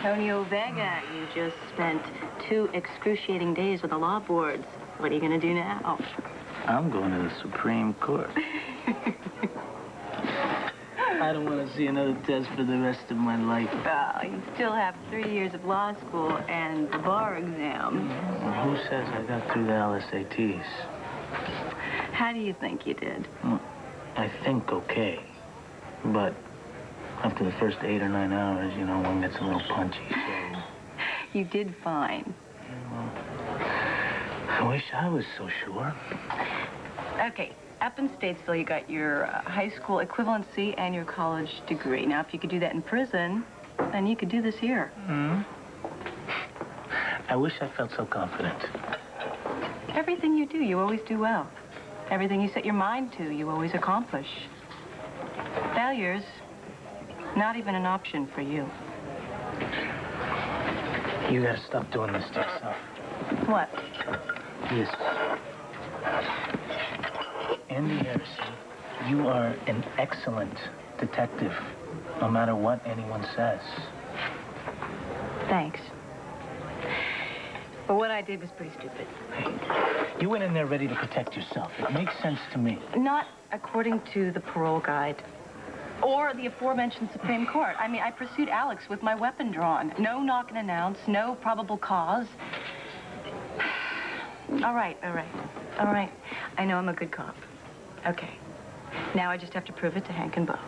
Antonio Vega, you just spent 2 excruciating days with the law boards. What are you going to do now? I'm going to the Supreme Court. I don't want to see another test for the rest of my life. Well, you still have 3 years of law school and the bar exam. Well, who says I got through the LSATs? How do you think you did? Well, I think okay. But after the first 8 or 9 hours, you know, one gets a little punchy, so... You did fine. Well, I wish I was so sure. Okay, up in Statesville, you got your high school equivalency and your college degree. Now, if you could do that in prison, then you could do this here. Hmm? I wish I felt so confident. Everything you do, you always do well. Everything you set your mind to, you always accomplish. Failure's not even an option for you. You gotta stop doing this to yourself. What? This. Andy Harrison, you are an excellent detective, no matter what anyone says. Thanks. But what I did was pretty stupid. Hey, you went in there ready to protect yourself. It makes sense to me. Not according to the parole guide. Or the aforementioned Supreme Court. I mean, I pursued Alex with my weapon drawn. No knock and announce, no probable cause. All right. I know I'm a good cop. Okay. Now I just have to prove it to Hank and Bo.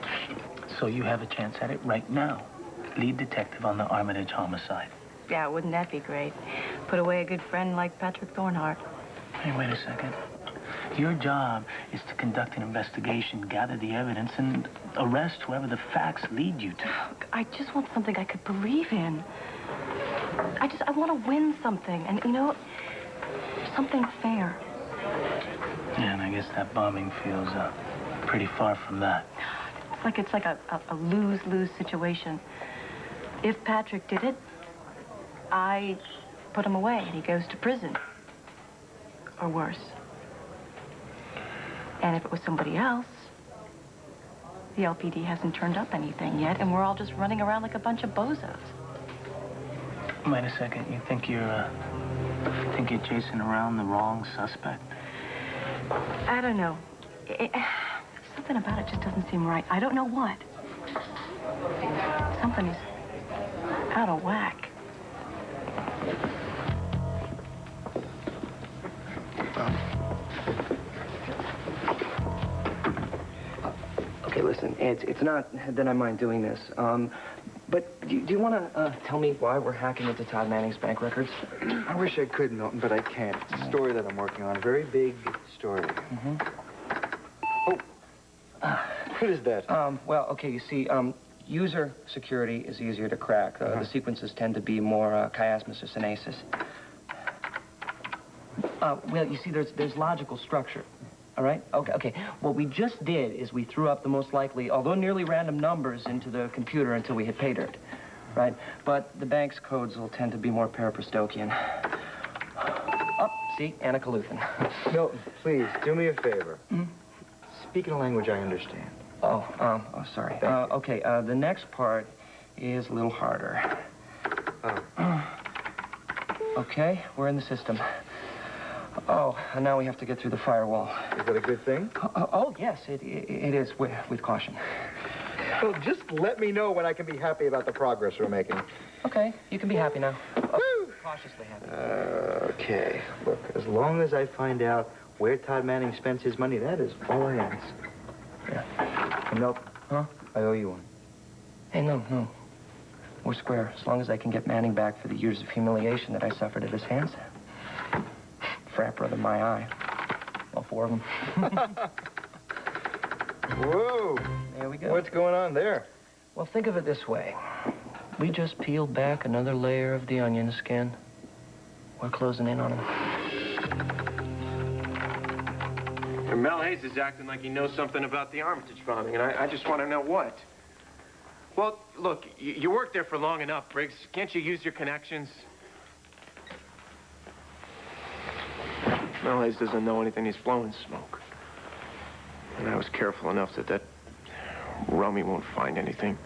So you have a chance at it right now. Lead detective on the Armitage homicide. Yeah, wouldn't that be great? Put away a good friend like Patrick Thornhart. Hey, wait a second. Your job is to conduct an investigation, gather the evidence, and arrest whoever the facts lead you to. I just want something I could believe in. I want to win something, and, you know, something fair. Yeah, and I guess that bombing feels pretty far from that. It's like a lose-lose situation. If Patrick did it, I put him away, and he goes to prison. Or worse. And if it was somebody else, the LPD hasn't turned up anything yet, and we're all just running around like a bunch of bozos. Wait a second. You think you're chasing around the wrong suspect? I don't know. Something about it just doesn't seem right. I don't know what. Something is out of whack. Okay, listen, it's not that I mind doing this, but do you want to tell me why we're hacking into Todd Manning's bank records? I wish I could, Milton, but I can't. It's a story that I'm working on, a very big story. Mm-hmm. Oh, what is that? Well, okay, you see, user security is easier to crack. The sequences tend to be more chiasmus or synasis. Well, you see, there's logical structure. All right? Okay. What we just did is we threw up the most likely, although nearly random numbers into the computer until we hit pay dirt. Right? But the bank's codes will tend to be more Paraprostokian. Oh, see? Anna Kaluthin. Milton, please, do me a favor. Speak in a language I understand. Oh, sorry. Okay, the next part is a little harder. Okay, we're in the system. Oh, and now we have to get through the firewall. Is that a good thing? Oh, yes, it is, with caution. Well, just let me know when I can be happy about the progress we're making. Okay, you can be happy now. Woo! Cautiously happy. Okay. Look, as long as I find out where Todd Manning spends his money, that is all I ask. Yeah. Nope. Huh? I owe you one. Hey, no. We're square, as long as I can get Manning back for the years of humiliation that I suffered at his hands. Frat brother, my eye. All 4 of them. Whoa. There we go. What's going on there? Well, think of it this way. We just peeled back another layer of the onion skin. We're closing in on him. And Mel Hayes is acting like he knows something about the Armitage bombing, and I just want to know what. Well, look, you worked there for long enough, Briggs. Can't you use your connections? Mel Hayes doesn't know anything. He's blowing smoke. And I was careful enough that Rummy won't find anything.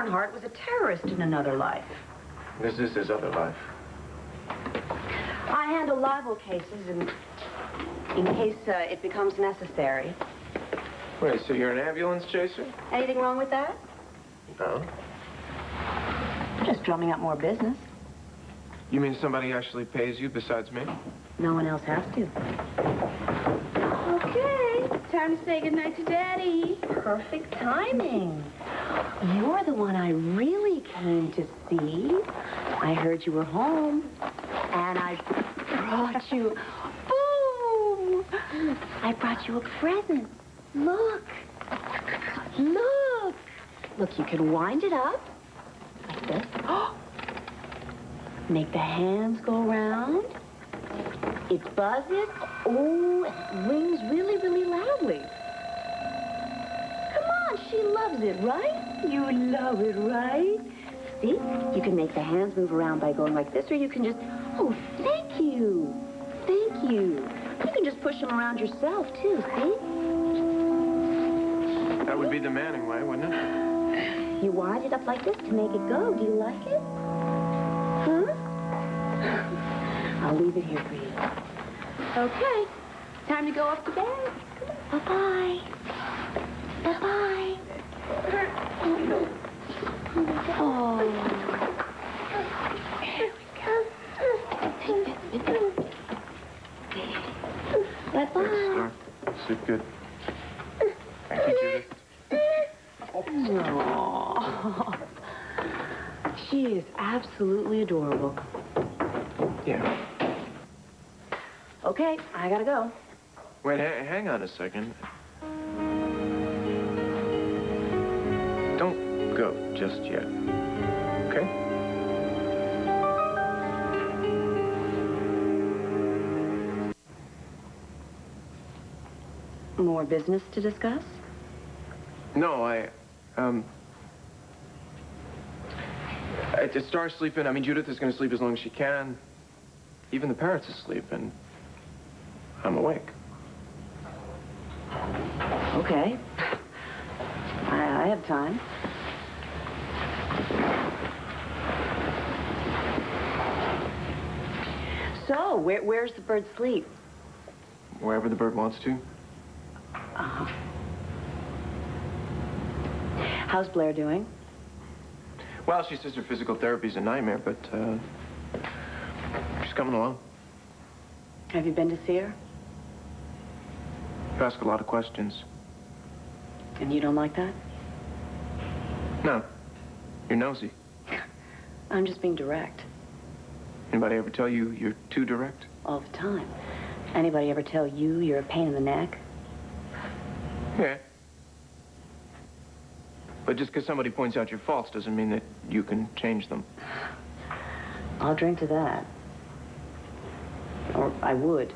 Barnhart was a terrorist in another life. This is his other life. I handle libel cases in case it becomes necessary. Wait, so you're an ambulance chaser? Anything wrong with that? No. Just drumming up more business. You mean somebody actually pays you besides me? No one else has to. Okay, time to say goodnight to Daddy. Perfect timing. You're the one I really came to see. I heard you were home, and I brought you... Boom! I brought you a present. Look. Look. Look, you can wind it up like this. Make the hands go around. It buzzes. Oh, it rings really, really loudly. Come on, she loves it, right? You love it, right? See? You can make the hands move around by going like this, or you can just... Oh, thank you. Thank you. You can just push them around yourself, too, see? That would be the Manning way, wouldn't it? You wind it up like this to make it go. Do you like it? Huh? I'll leave it here for you. Okay, time to go up to bed. Bye-bye. Bye-bye. Oh. Here we go. Bye-bye. Sleep good. Thank you, Judith. Oh. She is absolutely adorable. Yeah. Okay, I gotta go. Wait, hang on a second. Don't go just yet. Okay? More business to discuss? No, to start sleeping, I mean, Judith is going to sleep as long as she can. Even the parents asleep, and I'm awake. Okay. I have time. So, where's the bird sleep? Wherever the bird wants to. Uh-huh. How's Blair doing? Well, she says her physical therapy's a nightmare, but she's coming along. Have you been to see her? You ask a lot of questions. And you don't like that? No. You're nosy. I'm just being direct. Anybody ever tell you you're too direct? All the time. Anybody ever tell you you're a pain in the neck? Yeah. But just because somebody points out your faults doesn't mean that you can change them. I'll drink to that. Or I would.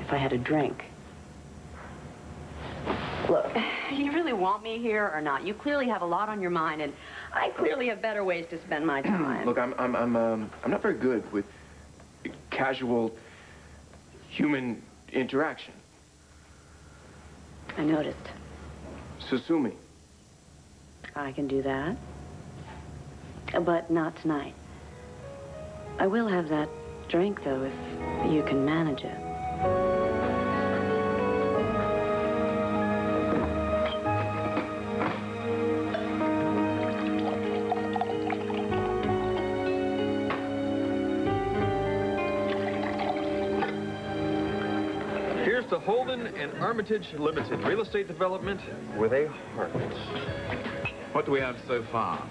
If I had a drink. Look, you really want me here or not? You clearly have a lot on your mind, and I clearly have better ways to spend my time. Look, I'm not very good with casual human interaction. I noticed. So sue me. I can do that. But not tonight. I will have that drink, though, if you can manage it. Here's to Holden and Armitage Limited, real estate development with a heart. What do we have so far?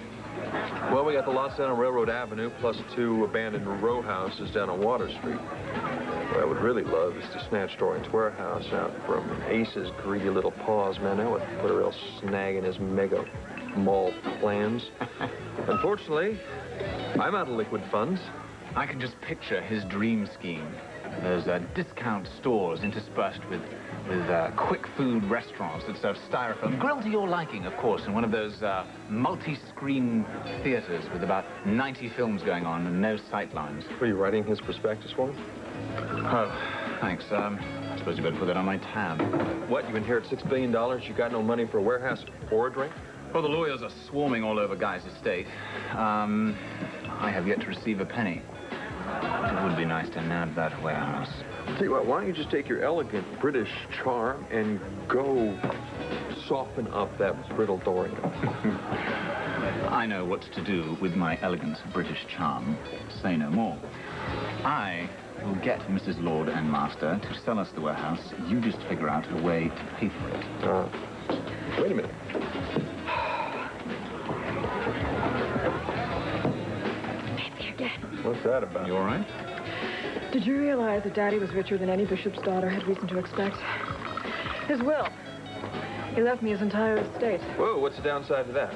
Well, we got the lots down on Railroad Avenue, plus 2 abandoned row houses down on Water Street. What I would really love is to snatch Dorian's warehouse out from Ace's greedy little paws, man. That would put a real snag in his mega mall plans. Unfortunately, I'm out of liquid funds. I can just picture his dream scheme. Those discount stores interspersed with quick food restaurants that serve styrofoam, grilled to your liking, of course, in one of those multi-screen theaters with about 90 films going on and no sightlines. Were you writing his prospectus for him? Oh, thanks. I suppose you better put that on my tab. What, you inherit $6 billion, you got no money for a warehouse or a drink? Well, the lawyers are swarming all over Guy's estate. I have yet to receive a penny. It would be nice to nab that warehouse. Tell you what, why don't you just take your elegant British charm and go soften up that brittle Dorian? I know what to do with my elegant British charm. Say no more. I will get Mrs. Lord and Master to sell us the warehouse. You just figure out a way to pay for it. Wait a minute. What's that about? You all right? Did you realize that Daddy was richer than any bishop's daughter had reason to expect? His will. He left me his entire estate. Whoa, what's the downside to that?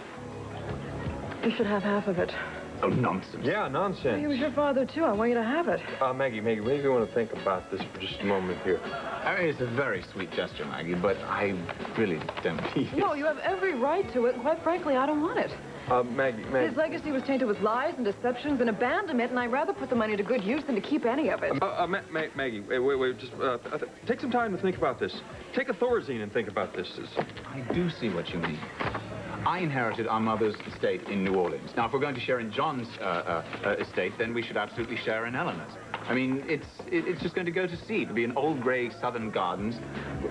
You should have half of it. Oh, nonsense. Yeah, nonsense. He was your father, too. I want you to have it. Maggie, maybe you want to think about this for just a moment here. I mean, it's a very sweet gesture, Maggie, but I really don't need it. No, you have every right to it. Quite frankly, I don't want it. Maggie. His legacy was tainted with lies and deceptions and abandonment, and I'd rather put the money to good use than to keep any of it. Maggie, wait, just take some time to think about this. Take a Thorazine and think about this. I do see what you mean. I inherited our mother's estate in New Orleans. Now, if we're going to share in John's estate, then we should absolutely share in Eleanor's. I mean, it's just going to go to seed. It'll be an old gray southern gardens,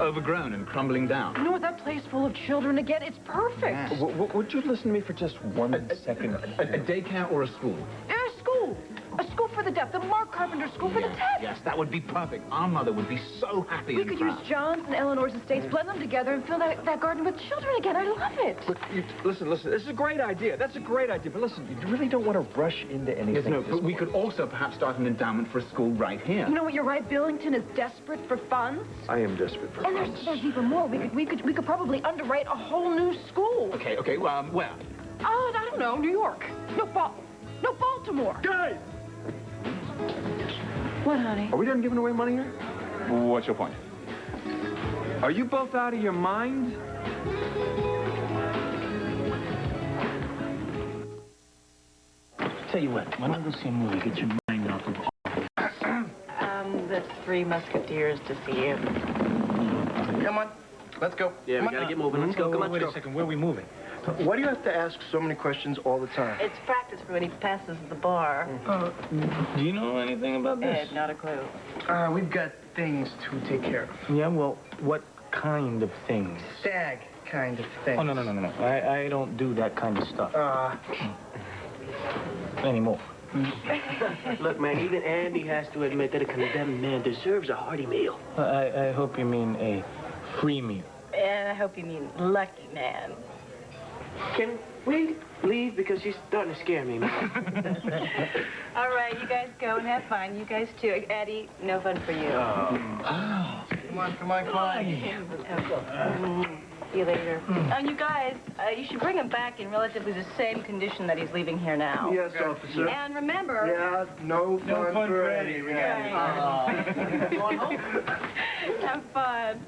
overgrown and crumbling down. You know what? That place full of children again, it's perfect. Yes. Would you listen to me for just one second? A daycare or a school? A school. A school for the deaf. The Mark Carpenter School for the deaf. Yes, that would be perfect. Our mother would be so happy. We could use John's and Eleanor's estates, blend them together, and fill that garden with children again. I love it. Look, listen. This is a great idea. That's a great idea. But listen, you really don't want to rush into anything. Yes, no, but we could also perhaps start an endowment for a school right here. You know what? You're right. Billington is desperate for funds. I am desperate for And funds. there's even more. We could probably underwrite a whole new school. Okay, where? Oh, I don't know. New York. No, Baltimore. Guys! What, honey? Are we done giving away money here? What's your point? Are you both out of your mind? Tell you what, why don't we go see a movie? Get your mind off of The Three Musketeers to see you. Come on. Let's go. Yeah, we gotta get moving. Let's go. Come on, Wait let's a go. second, where are we moving? Why do you have to ask so many questions all the time? It's practice for when he passes the bar. Do you know anything about this? Ed, not a clue. We've got things to take care of. Yeah, well, what kind of things? Stag kind of thing. Oh, no. I don't do that kind of stuff. Anymore. Look, man, even Andy has to admit that a condemned man deserves a hearty meal. I hope you mean a free meal. And I hope you mean lucky man. Can we leave? Because she's starting to scare me, man. All right, you guys go and have fun. You guys too. Eddie, no fun for you. Come on. See you later. You guys, you should bring him back in relatively the same condition that he's leaving here now. Yes, officer. And remember... Yeah, no fun for Eddie. Going home? Have fun.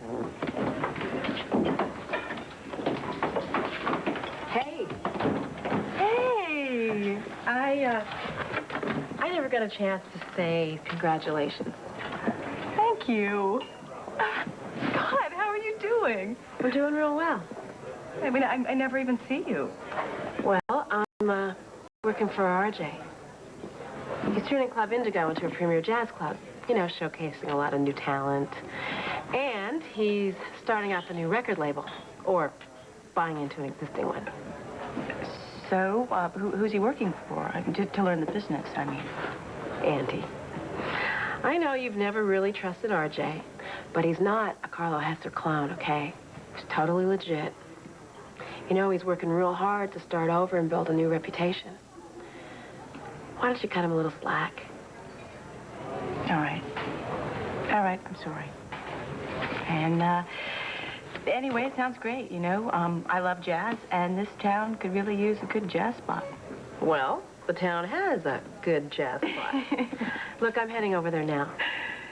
Hey. I never got a chance to say congratulations. Thank you. God, how are you doing? We're doing real well. I mean, I never even see you. Well, I'm working for RJ. He's turning Club Indigo into a premier jazz club. You know, showcasing a lot of new talent. And he's starting out the new record label. Or buying into an existing one. So, who's he working for? To learn the business, I mean. Auntie. I know you've never really trusted RJ, but he's not a Carlo Hesser clown, okay? He's totally legit. You know, he's working real hard to start over and build a new reputation. Why don't you cut him a little slack? All right, I'm sorry. And, anyway, it sounds great, you know. I love jazz, and this town could really use a good jazz spot. Well, the town has a good jazz spot. Look, I'm heading over there now.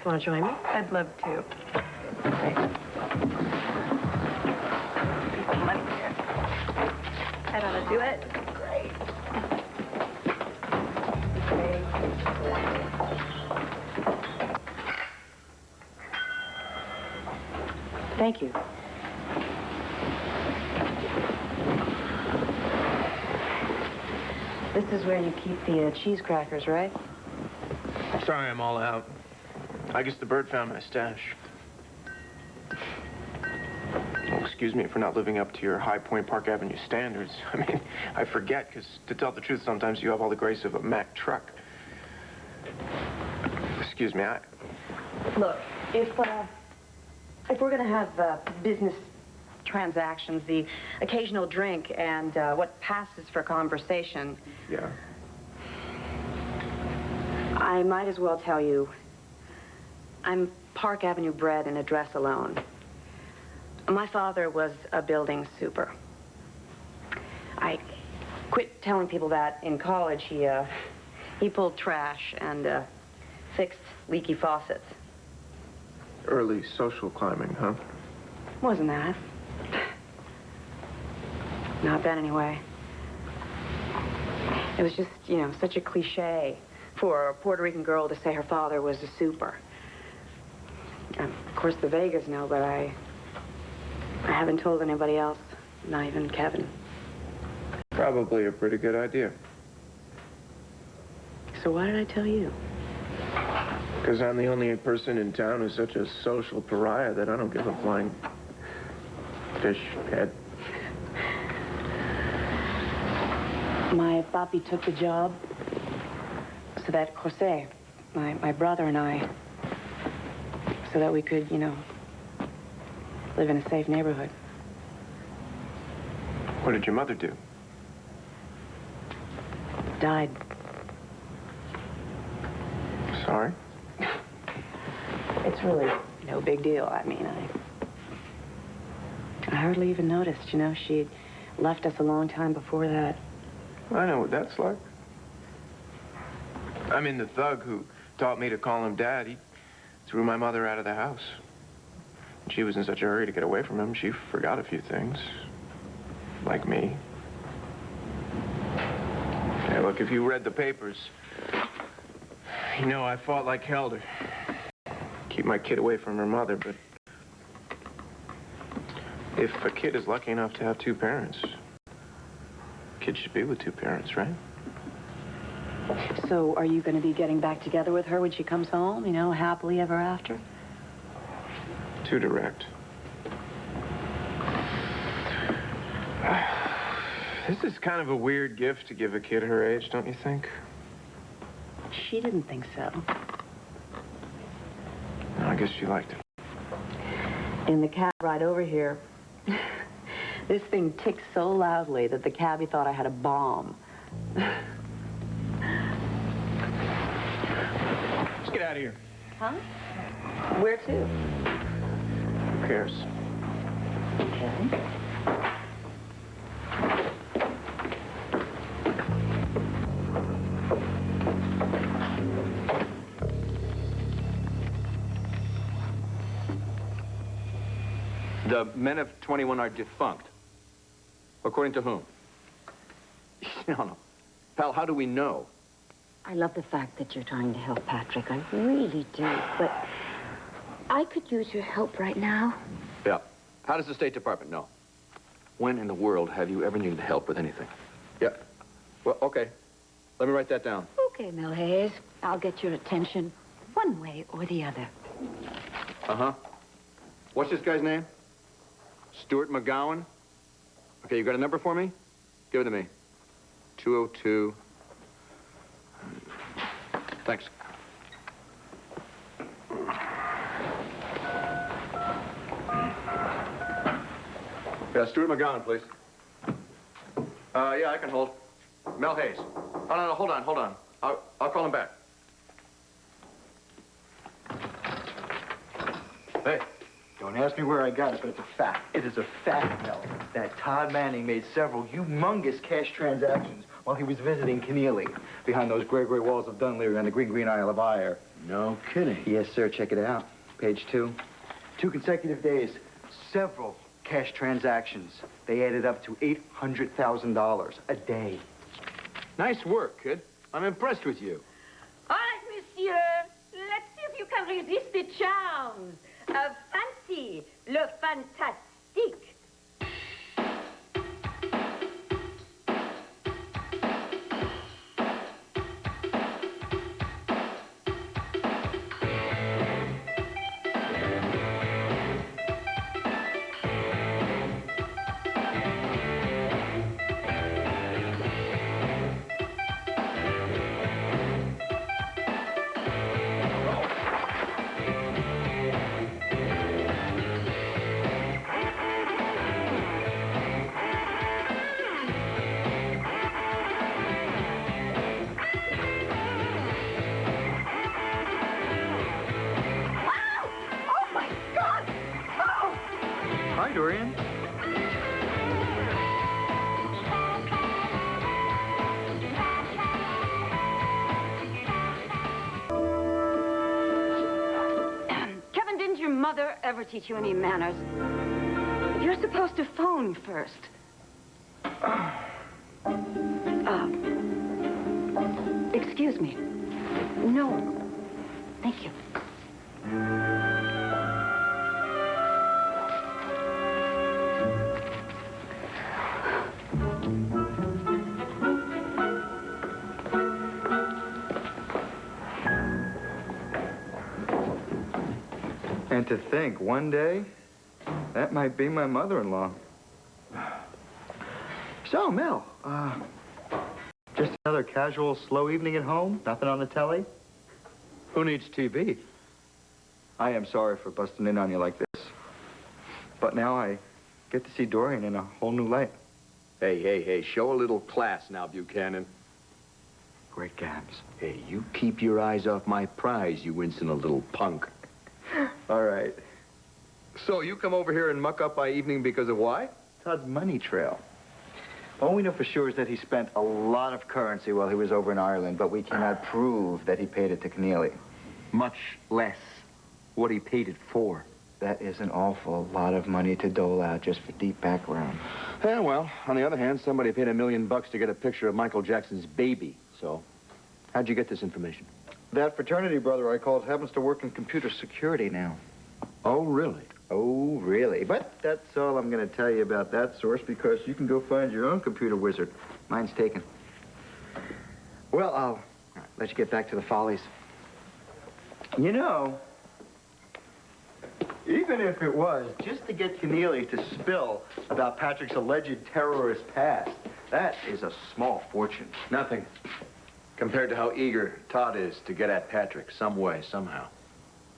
Want to join me? I'd love to. Great. Money here. I don't want to do it. Great. Thank you. This is where you keep the cheese crackers, right? Sorry, I'm all out. I guess the bird found my stash. Oh, excuse me for not living up to your High Point Park Avenue standards. I mean, I forget, because to tell the truth, sometimes you have all the grace of a Mack truck. Excuse me, Look, if we're going to have business transactions, the occasional drink, and what passes for conversation... Yeah? I might as well tell you, I'm Park Avenue bred and a dress alone. My father was a building super. I quit telling people that in college. He pulled trash and fixed leaky faucets. Early social climbing, huh? Wasn't that? Not then, anyway. It was just, you know, such a cliche for a Puerto Rican girl to say her father was a super. Of course, the Vegas know, but I haven't told anybody else, not even Kevin. Probably a pretty good idea. So why did I tell you? Because I'm the only person in town who's such a social pariah that I don't give a flying fish head. My papi took the job so that Jose, my brother and I, so that we could, you know, live in a safe neighborhood. What did your mother do? Died. Sorry? It's really no big deal. I mean, I hardly even noticed, you know. She'd left us a long time before that. I know what that's like. I mean, the thug who taught me to call him Dad, he threw my mother out of the house. She was in such a hurry to get away from him, she forgot a few things. Like me. Hey, look, if you read the papers, you know I fought like hell to keep my kid away from her mother, but if a kid is lucky enough to have two parents, kids should be with two parents, right? So are you going to be getting back together with her when she comes home, you know, happily ever after? Too direct. This is kind of a weird gift to give a kid her age, don't you think? She didn't think so. No, I guess she liked it. In the cab ride over here, this thing ticked so loudly that the cabbie thought I had a bomb. Let's get out of here. Huh? Where to? Who cares? Okay. The men of 21 are defunct. According to whom? No. Pal, how do we know? I love the fact that you're trying to help, Patrick. I really do. But I could use your help right now. Yeah. How does the State Department know? When in the world have you ever needed help with anything? Yeah. Well, okay. Let me write that down. Okay, Mel Hayes. I'll get your attention one way or the other. Uh-huh. What's this guy's name? Stuart McGowan? Okay, you got a number for me? Give it to me. 202. Thanks. Yeah, Stuart McGowan, please. Yeah, I can hold. Mel Hayes. Oh, no, hold on. I'll call him back. Hey. Don't ask me where I got it, but it's a fact. It is a fact, Mel, that Todd Manning made several humongous cash transactions while he was visiting Keneally behind those gray walls of Dunleary on the green Isle of Ayr. No kidding. Yes, sir. Check it out. Page 2. 2 consecutive days. Several cash transactions. They added up to $800,000 a day. Nice work, kid. I'm impressed with you. All right, monsieur. Let's see if you can resist the charms of fancy, le fantastique. Dorian. Kevin, didn't your mother ever teach you any manners? You're supposed to phone first. Excuse me. No. Thank you. And to think, one day, that might be my mother-in-law. So, Mel, just another casual, slow evening at home? Nothing on the telly? Who needs TV? I am sorry for busting in on you like this. But now I get to see Dorian in a whole new light. Hey, show a little class now, Buchanan. Great games. Hey, you keep your eyes off my prize, you insolent little punk. All right. So you come over here and muck up my evening because of why? Todd's money trail. All we know for sure is that he spent a lot of currency while he was over in Ireland, but we cannot prove that he paid it to Keneally. Much less what he paid it for. That is an awful lot of money to dole out just for deep background. Yeah, well, on the other hand, somebody paid $1 million to get a picture of Michael Jackson's baby. So, how'd you get this information? That fraternity brother I called happens to work in computer security now. Oh, really? Oh, really? But that's all I'm going to tell you about that source, because you can go find your own computer wizard. Mine's taken. Well, I'll let you get back to the follies. You know, even if it was just to get Keneally to spill about Patrick's alleged terrorist past, that is a small fortune. Nothing. Compared to how eager Todd is to get at Patrick, some way, somehow.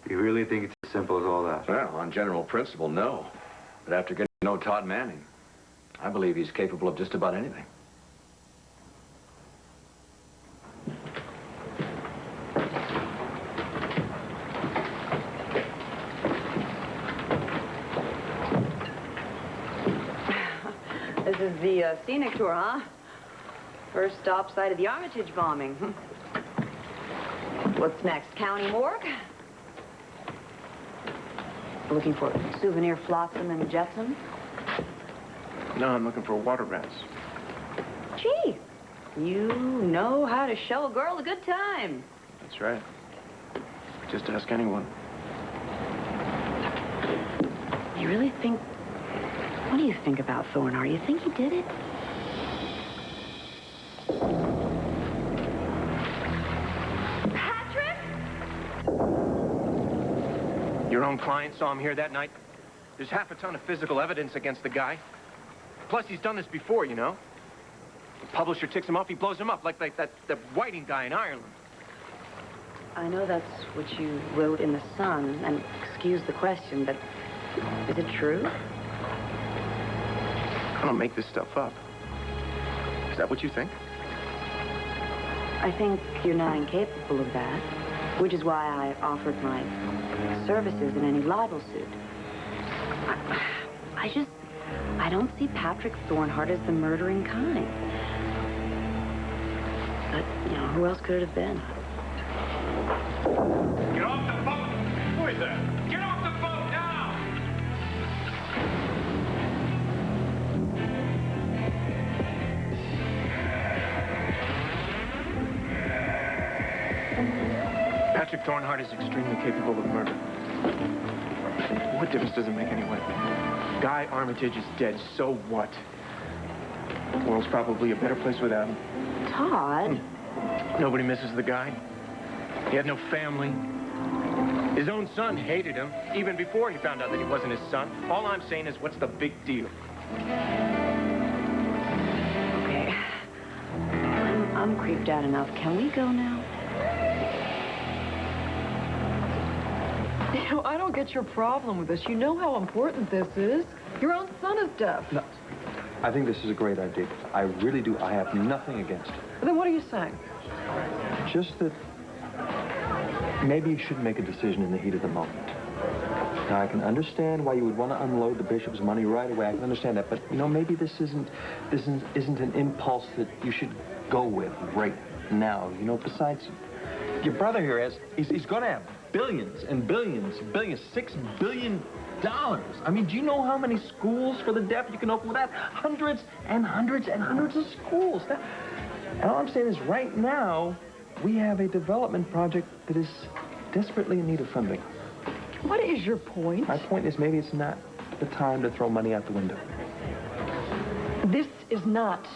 You really think it's as simple as all that? Well, on general principle, no. But after getting to know Todd Manning, I believe he's capable of just about anything. This is the scenic tour, huh? First stop site of the Armitage bombing. What's next? County morgue? Looking for souvenir flotsam and jetsam? No, I'm looking for water rats. Gee, you know how to show a girl a good time. That's right. Just ask anyone. You really think... What do you think about Thornhart? You think he did it? Your own client saw him here that night. There's half a ton of physical evidence against the guy. Plus, he's done this before, you know. The publisher ticks him off, he blows him up, like that Whiting guy in Ireland. I know that's what you wrote in the Sun, and excuse the question, but is it true? I don't make this stuff up. Is that what you think? I think you're not incapable of that, which is why I offered my services in any libel suit. I don't see Patrick Thornhart as the murdering kind. But, you know, who else could it have been? Get off the boat! Who is that? Get off the boat now! Patrick Thornhart is extremely capable of murder. What difference does it make anyway? Guy Armitage is dead, so what? The world's probably a better place without him. Todd? Nobody misses the guy. He had no family. His own son hated him, even before he found out that he wasn't his son. All I'm saying is, what's the big deal? Okay. I'm creeped out enough. Can we go now? You know, I don't get your problem with this. You know how important this is. Your own son is deaf. No. I think this is a great idea. I really do. I have nothing against it. Then what are you saying? Just that maybe you shouldn't make a decision in the heat of the moment. Now, I can understand why you would want to unload the bishop's money right away. I can understand that. But, you know, maybe this isn't an impulse that you should go with right now. You know, besides, your brother here he's going to have billions and billions and billions, $6 billion. I mean, do you know how many schools for the deaf you can open with that? Hundreds and hundreds and hundreds of schools. And all I'm saying is right now, we have a development project that is desperately in need of funding. What is your point? My point is maybe it's not the time to throw money out the window. This is not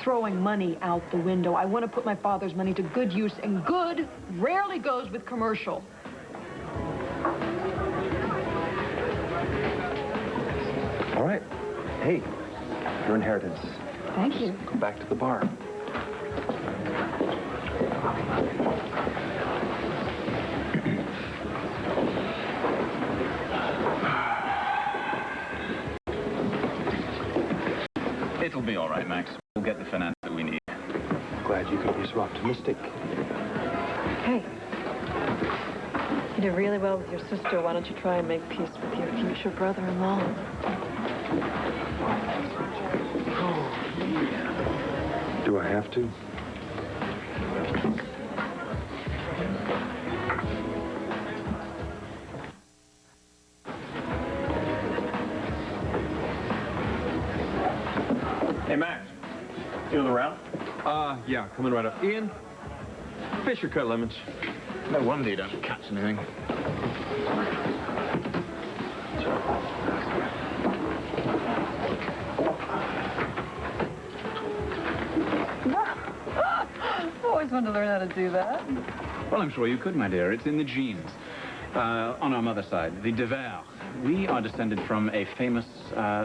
throwing money out the window. I want to put my father's money to good use, and good rarely goes with commercial. All right. Hey, your inheritance. Thank you. Go back to the bar. It'll be all right, Max. We'll get the finance that we need. Glad you can be so optimistic. Hey, you did really well with your sister. Why don't you try and make peace with your future brother-in-law? Do I have to? Hey, Max. You around? Yeah, coming right up. Ian, fish or cut lemons? No wonder you don't catch anything. I've always wanted to learn how to do that. Well, I'm sure you could, my dear. It's in the genes. On our mother's side, the De Vere. We are descended from a famous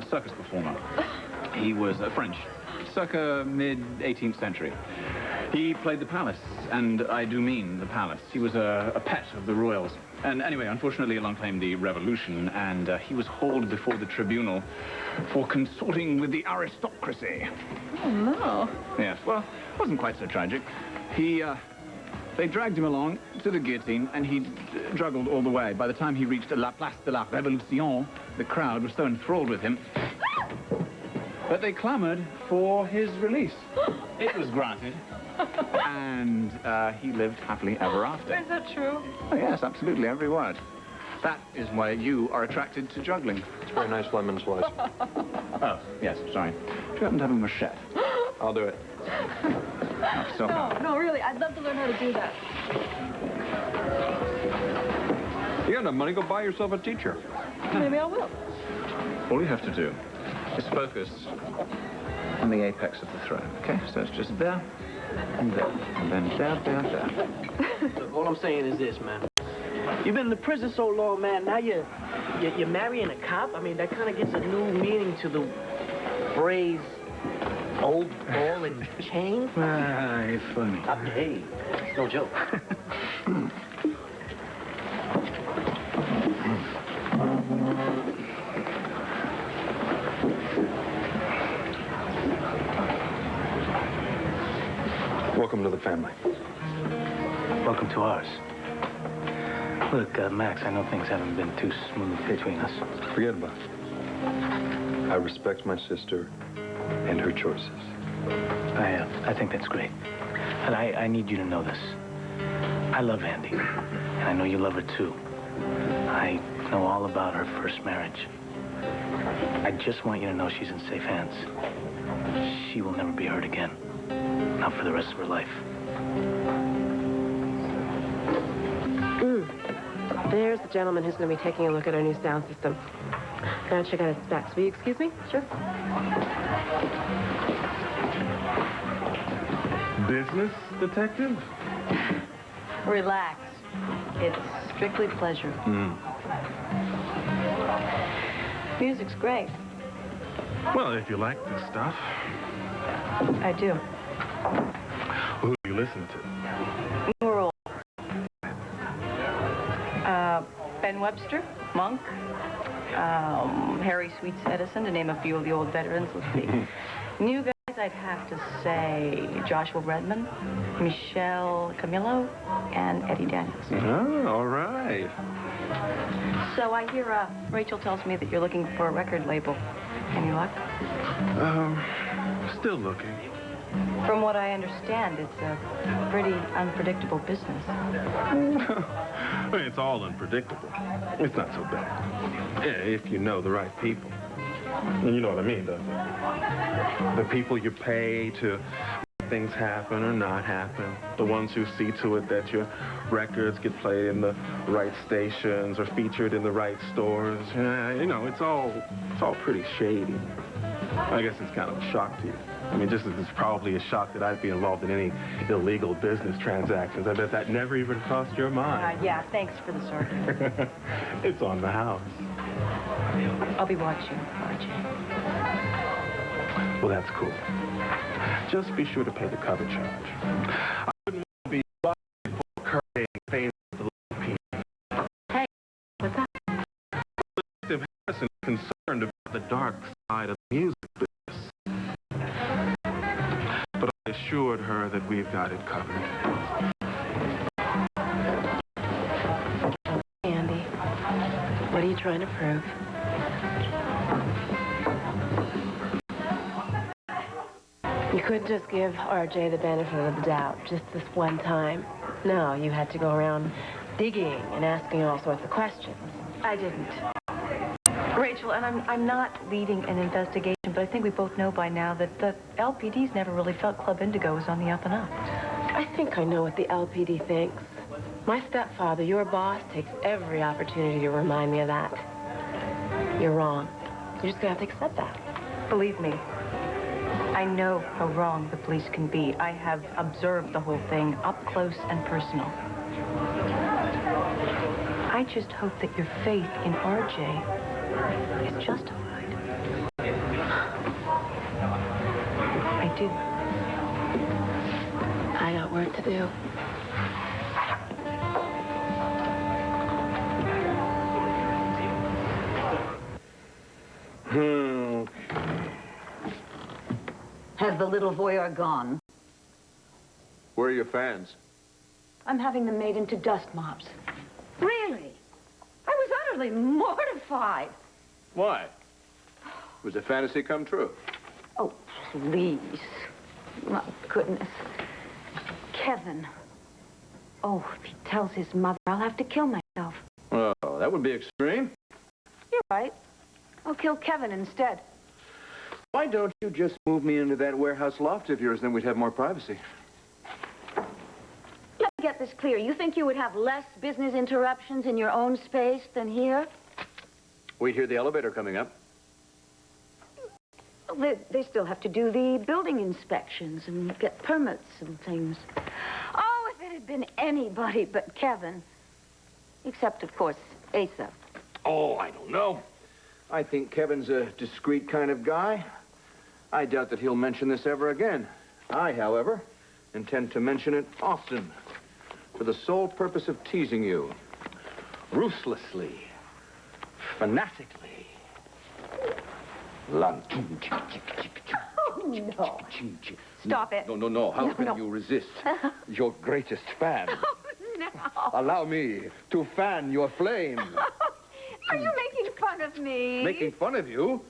circus performer. He was French, circa mid-18th century. He played the palace, and I do mean the palace. He was a pet of the royals. And anyway, unfortunately, along came the revolution, and he was hauled before the tribunal for consorting with the aristocracy. Oh, no. Yes, well, it wasn't quite so tragic. They dragged him along to the guillotine, and he juggled all the way. By the time he reached La Place de la Révolution, the crowd was so enthralled with him that they clamored for his release. It was granted, and he lived happily ever after. Is that true? Oh, yes, absolutely, every word. That is why you are attracted to juggling. It's very nice lemon slice. Oh, yes, sorry. Do you happen to have a machete? I'll do it. No, really, I'd love to learn how to do that. You got enough money, go buy yourself a teacher. Maybe I will. All you have to do is focus on the apex of the throne, okay? So it's just there, and there, and then there. Look, all I'm saying is this, man. You've been in the prison so long, man. Now you're marrying a cop? I mean, that kind of gives a new meaning to the phrase old ball and chain. Ah, you're funny. Hey, it's no joke. Welcome to the family. Welcome to ours. Look, Max, I know things haven't been too smooth between us. Forget about it. I respect my sister and her choices. I think that's great. But I need you to know this. I love Andy, and I know you love her too. I know all about her first marriage. I just want you to know she's in safe hands. She will never be hurt again. Not for the rest of her life. There's the gentleman who's going to be taking a look at our new sound system. Now check out its specs. Will you excuse me? Sure. Business detective? Relax. It's strictly pleasure. Music's great. Well, if you like this stuff. I do. Who do you listen to? We're all. Ben Webster, Monk, Harry Sweets Edison, to name a few of the old veterans. Let's see. New guys, I'd have to say Joshua Redman, Michelle Camillo, and Eddie Daniels. Oh, all right. So I hear Rachel tells me that you're looking for a record label. Any luck? Still looking. From what I understand, it's a pretty unpredictable business. I mean, it's all unpredictable. It's not so bad. Yeah, if you know the right people. You know what I mean, don't you? The people you pay to make things happen or not happen. The ones who see to it that your records get played in the right stations or featured in the right stores. Yeah, you know, it's all pretty shady. I guess it's kind of a shock to you. I mean, just as it's probably a shock that I'd be involved in any illegal business transactions. I bet that never even crossed your mind. Yeah, thanks for the sarcasm. It's on the house. I'll be watching, RJ. Well, that's cool. Just be sure to pay the cover charge. I wouldn't want to be busted for currying favors with the little people. Hey, what's up? Detective Harrison is concerned about the dark side of the music business. But I assured her that we've got it covered. Andy, what are you trying to prove? You couldn't just give RJ the benefit of the doubt just this one time. No, you had to go around digging and asking all sorts of questions. I didn't. Rachel, and I'm not leading an investigation, but I think we both know by now that the LPD's never really felt Club Indigo was on the up and up. I think I know what the LPD thinks. My stepfather, your boss, takes every opportunity to remind me of that. You're wrong. You're just gonna have to accept that. Believe me, I know how wrong the police can be. I have observed the whole thing up close and personal. I just hope that your faith in RJ is justified. I do. I got work to do. Has the little voyeur gone? Where are your fans? I'm having them made into dust mops. Really? I was utterly mortified. Why? Was a fantasy come true? Oh, please. My goodness. Kevin. Oh, if he tells his mother, I'll have to kill myself. Oh, that would be extreme. You're right. I'll kill Kevin instead. Why don't you just move me into that warehouse loft of yours, then we'd have more privacy. Let me get this clear. You think you would have less business interruptions in your own space than here? We hear the elevator coming up. They still have to do the building inspections and get permits and things. Oh, if it had been anybody but Kevin. Except, of course, Asa. Oh, I don't know. I think Kevin's a discreet kind of guy. I doubt that he'll mention this ever again. I, however, intend to mention it often for the sole purpose of teasing you. Ruthlessly. Fanatically. Oh, no. Stop it. No. How can you resist your greatest fan? Oh, no. Allow me to fan your flame. Are you making fun of me? Making fun of you?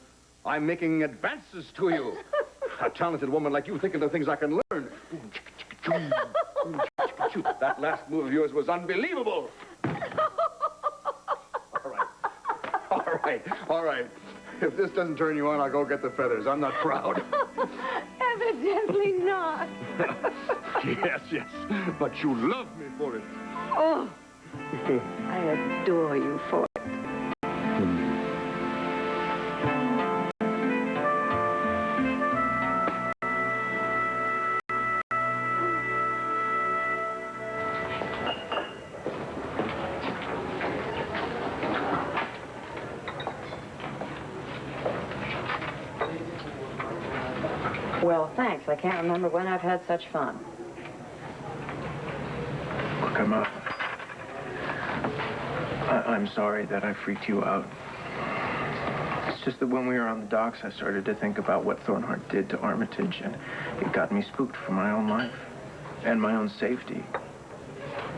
I'm making advances to you. A talented woman like you thinking of things I can learn. That last move of yours was unbelievable. All right. If this doesn't turn you on, I'll go get the feathers. I'm not proud. Evidently not. Yes. But you love me for it. Oh, I adore you for it. Well, thanks. I can't remember when I've had such fun. Look, I'm sorry that I freaked you out. It's just that when we were on the docks, I started to think about what Thornhart did to Armitage, and it got me spooked for my own life and my own safety.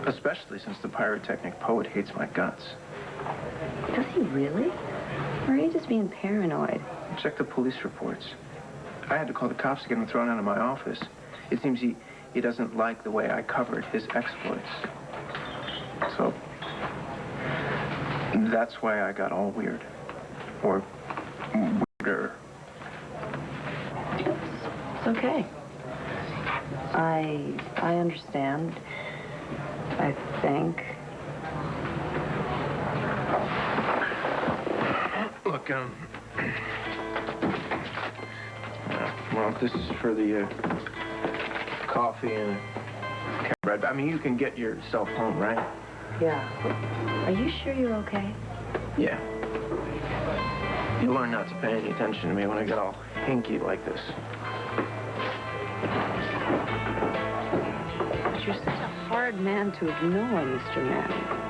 Especially since the pyrotechnic poet hates my guts. Does really? Or are you just being paranoid? Check the police reports. I had to call the cops to get him thrown out of my office. It seems he doesn't like the way I covered his exploits. So, that's why I got all weird. Or weirder. It's okay. I understand. I think. Look, well, this is for the coffee and bread. I mean, you can get yourself home, right? Yeah. Are you sure you're okay? Yeah. You'll learn not to pay any attention to me when I get all hinky like this. But you're such a hard man to ignore, Mr. Manning.